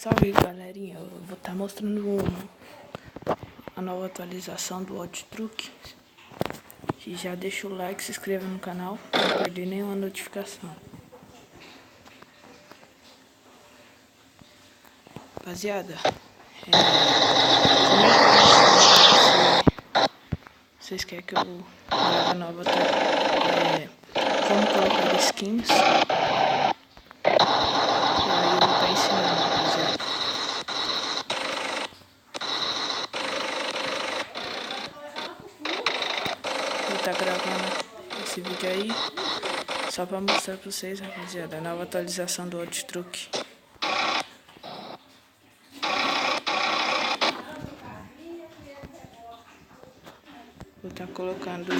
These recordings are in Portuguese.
Salve galerinha, eu vou estar mostrando a nova atualização do Outlook. E já deixa o like, se inscreva no canal para não perder nenhuma notificação. Rapaziada, vocês querem que eu grave a nova como colocar skins? Vou estar gravando esse vídeo aí só pra mostrar pra vocês, rapaziada, a nova atualização do Outlook. Vou estar colocando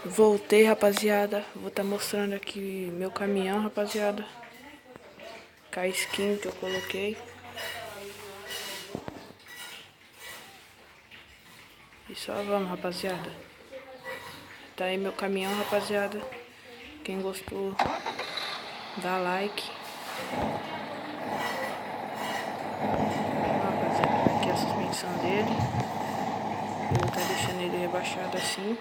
voltei, rapaziada. Vou estar mostrando aqui meu caminhão, rapaziada, com a skin que eu coloquei. E só vamos, rapaziada. Tá aí meu caminhão, rapaziada. Quem gostou, dá like. Rapaziada, aqui é a suspensão dele. Eu vou estar deixando ele rebaixado assim.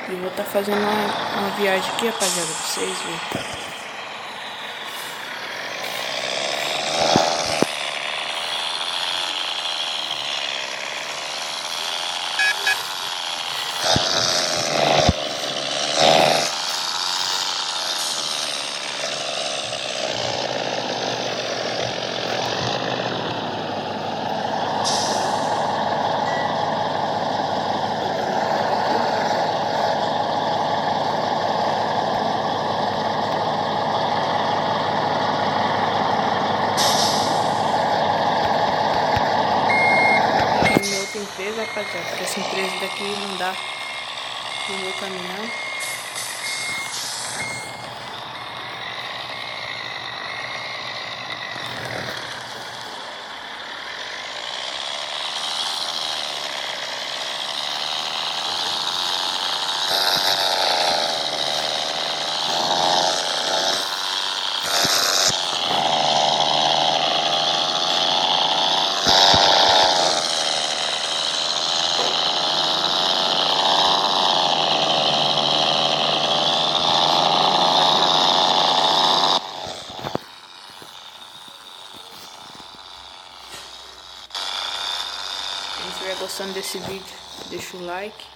E vou estar fazendo uma viagem aqui, rapaziada, pra vocês verem. Empresa, rapaziada, porque essa empresa daqui não dá pro meu caminhão. Se você estiver gostando desse vídeo, deixa o like.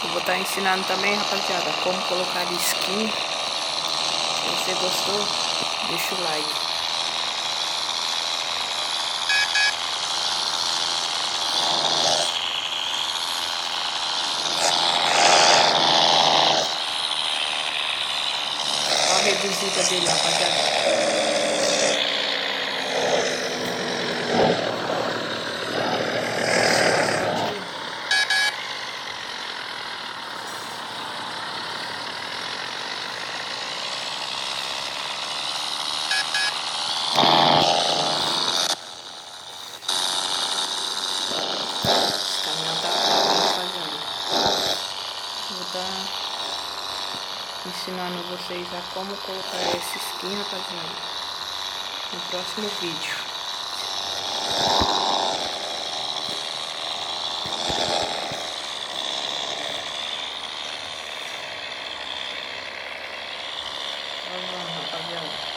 Eu vou estar ensinando também, rapaziada, como colocar skin. Se você gostou, deixa o like. Olha a reduzida dele, rapaziada. Vou estar ensinando vocês a como colocar essa skin, rapaziada, no próximo vídeo. Então vamos, rapaziada.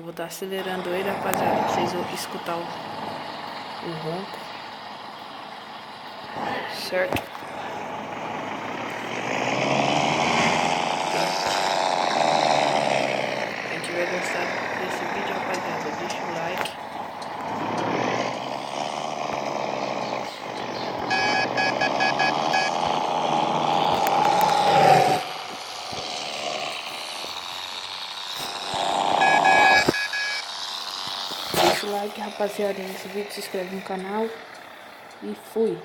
vou estar acelerando ele, rapaziada, pra vocês escutar o ronco. Certo? Quem tiver gostado desse vídeo, rapaziada, deixa o like. Deixa o like, rapaziada, nesse vídeo, se inscreve no canal e fui.